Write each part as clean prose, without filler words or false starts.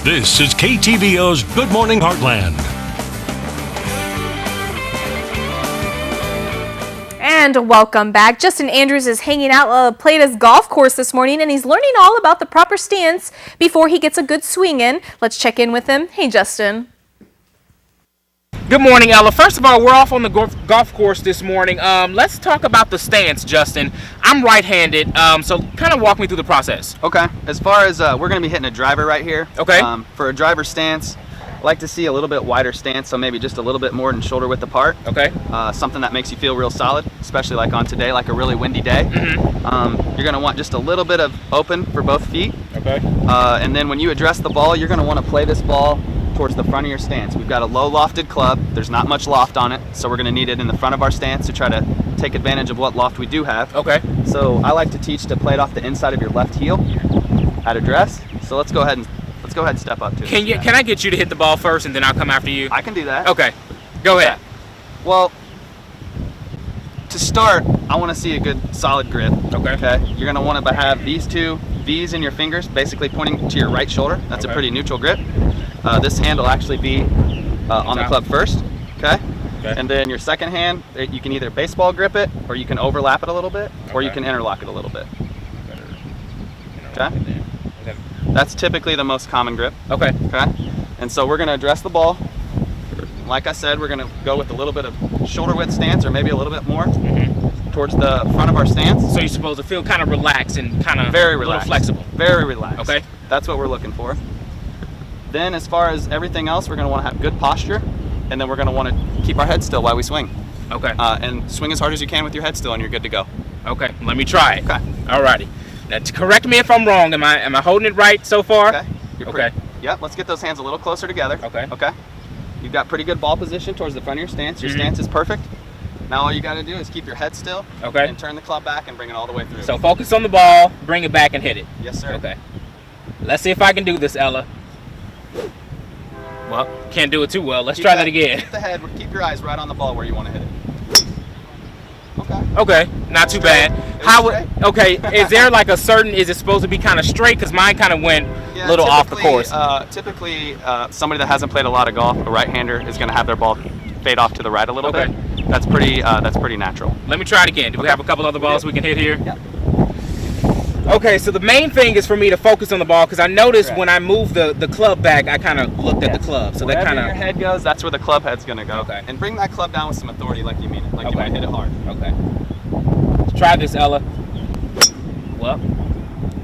This is KTVO's Good Morning Heartland. And welcome back. Justin Andrews is hanging out at Plata's golf course this morning, and he's learning all about the proper stance before he gets a good swing in. Let's check in with him. Hey, Justin. Good morning, Ella. First of all, we're off on the golf course this morning. Let's talk about the stance, Justin. I'm right-handed, so kind of walk me through the process. Okay. As far as we're going to be hitting a driver right here. Okay. For a driver stance, I like to see a little bit wider stance, so maybe just a little bit more than shoulder width apart. Okay. Something that makes you feel real solid, especially like on today, like a really windy day. Mm-hmm. You're going to want just a little bit of open for both feet. Okay. And then when you address the ball, you're going to want to play this ball towards the front of your stance. We've got a low lofted club. There's not much loft on it, so we're going to need it in the front of our stance to try to take advantage of what loft we do have. Okay. So I like to teach to play it off the inside of your left heel at address. So let's go ahead and step up to it. Can I get you to hit the ball first, and then I'll come after you? I can do that. Okay. Go ahead. Well, to start, I want to see a good solid grip. Okay. You're going to want to have these two V's in your fingers, basically pointing to your right shoulder. That's a pretty neutral grip. This hand will actually be on the club first. Okay. And then your second hand, you can either baseball grip it, or you can overlap it a little bit, or you can interlock it a little bit. Okay. That's typically the most common grip. Okay. And so we're going to address the ball. Like I said, we're going to go with a little bit of shoulder width stance, or maybe a little bit more towards the front of our stance. So you're supposed to feel kind of relaxed and kind of very relaxed. A little flexible. Very relaxed. Okay. That's what we're looking for. Then as far as everything else, we're going to want to have good posture, and then we're going to want to keep our head still while we swing. Okay. And swing as hard as you can with your head still, and you're good to go. Okay. Let me try it. Okay. Alrighty. Now, correct me if I'm wrong. Am I holding it right so far? Okay. Yep. Let's get those hands a little closer together. Okay. You've got pretty good ball position towards the front of your stance. Your stance is perfect. Now all you got to do is keep your head still. Okay. And turn the club back and bring it all the way through. So focus on the ball, bring it back and hit it. Yes, sir. Okay. Let's see if I can do this, Ella. Well, can't do it too well. Let's try that again. Keep the head. Keep your eyes right on the ball where you want to hit it. Okay. Okay. Not too bad. Okay. Is there like a certain? Is it supposed to be kind of straight? Because mine kind of went a little off the course. Typically, somebody that hasn't played a lot of golf, a right-hander, is going to have their ball fade off to the right a little bit. That's pretty natural. Let me try it again. Do we have a couple other balls we can hit here? Yeah. Okay, so the main thing is for me to focus on the ball, because I noticed when I moved the club back, I kind of looked at the club. So wherever that kind of your head goes, that's where the club head's going to go. Okay. And bring that club down with some authority, like you mean it, like you want to hit it hard. Okay. Let's try this, Ella. Well,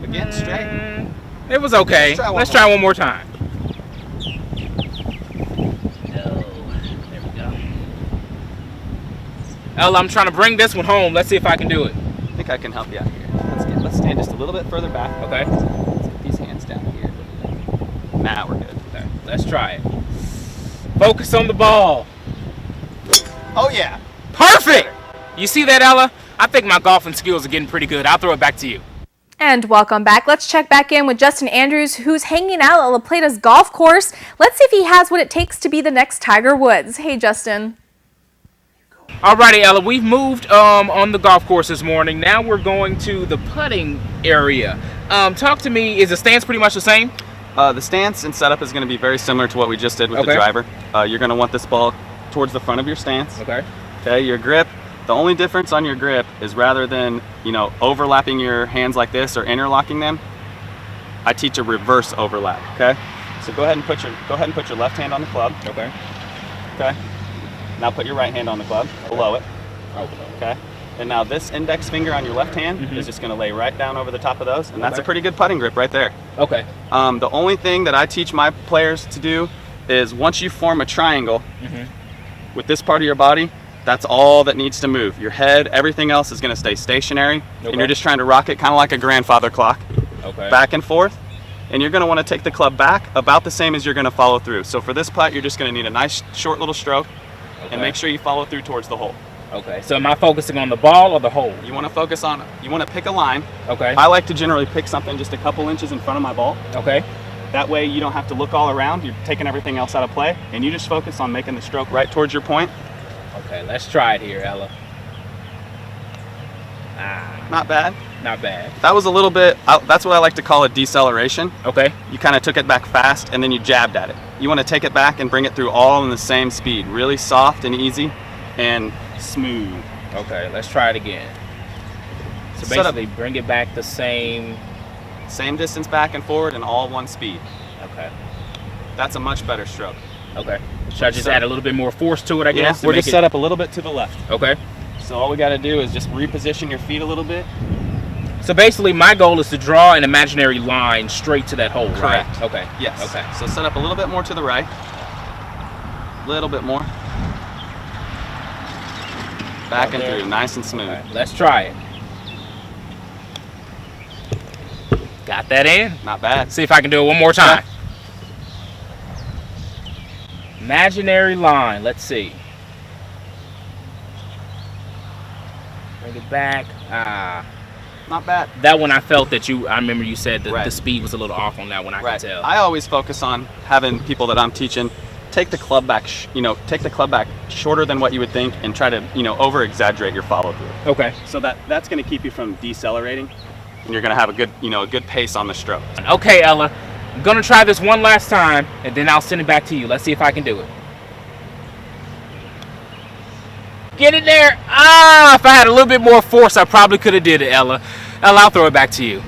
again, straight. It was okay. Let's try one more time. There we go. Ella, I'm trying to bring this one home. Let's see if I can do it. I think I can help you out here. Let's stand just a little bit further back. Okay. Let's get these hands down here. Nah, we're good. Okay. Let's try it. Focus on the ball. Oh yeah. Perfect. You see that, Ella? I think my golfing skills are getting pretty good. I'll throw it back to you. And welcome back. Let's check back in with Justin Andrews, who's hanging out at La Plata's golf course. Let's see if he has what it takes to be the next Tiger Woods. Hey, Justin. Alrighty, Ella, we've moved on the golf course this morning. Now we're going to the putting area. Talk to me, is the stance pretty much the same? The stance and setup is going to be very similar to what we just did with the driver. You're going to want this ball towards the front of your stance. Okay, your grip, the only difference on your grip is rather than, overlapping your hands like this or interlocking them, I teach a reverse overlap, okay? So go ahead and put your left hand on the club. Okay. Now put your right hand on the club, below it. Okay. And now this index finger on your left hand is just going to lay right down over the top of those, and that's a pretty good putting grip right there. Okay. The only thing that I teach my players to do is once you form a triangle with this part of your body, that's all that needs to move. Your head, everything else is going to stay stationary, and you're just trying to rock it kind of like a grandfather clock, back and forth. And you're going to want to take the club back about the same as you're going to follow through. So for this putt, you're just going to need a nice short little stroke. And make sure you follow through towards the hole. Okay. So am I focusing on the ball or the hole? You want to pick a line. Okay. I like to generally pick something just a couple inches in front of my ball. Okay. That way you don't have to look all around. You're taking everything else out of play, and you just focus on making the stroke right towards your point. Okay, let's try it here, Ella. Not bad. Not bad. That was a little bit, that's what I like to call a deceleration. Okay. You kind of took it back fast and then you jabbed at it. You want to take it back and bring it through all in the same speed. Really soft and easy and smooth. Okay, let's try it again. So basically bring it back the same distance back and forward and all one speed. Okay. That's a much better stroke. Okay. Should I just add a little bit more force to it, I guess? Yeah, we're just set up a little bit to the left. Okay. So all we got to do is just reposition your feet a little bit. So basically my goal is to draw an imaginary line straight to that hole, Correct. right? Okay. Yes. Okay. So set up a little bit more to the right. A little bit more. Back and through, nice and smooth. Right, let's try it. Got that in? Not bad. See if I can do it one more time. Imaginary line, let's see. Bring it back. Not bad. That one I felt that I remember you said that the speed was a little off on that one, I can tell. I always focus on having people that I'm teaching take the club back, take the club back shorter than what you would think and try to, over exaggerate your follow through. Okay. So that's going to keep you from decelerating and you're going to have a good, a good pace on the stroke. Okay, Ella. I'm going to try this one last time and then I'll send it back to you. Let's see if I can do it. Get it there. If I had a little bit more force, I probably could have did it, Ella. Ella, I'll throw it back to you.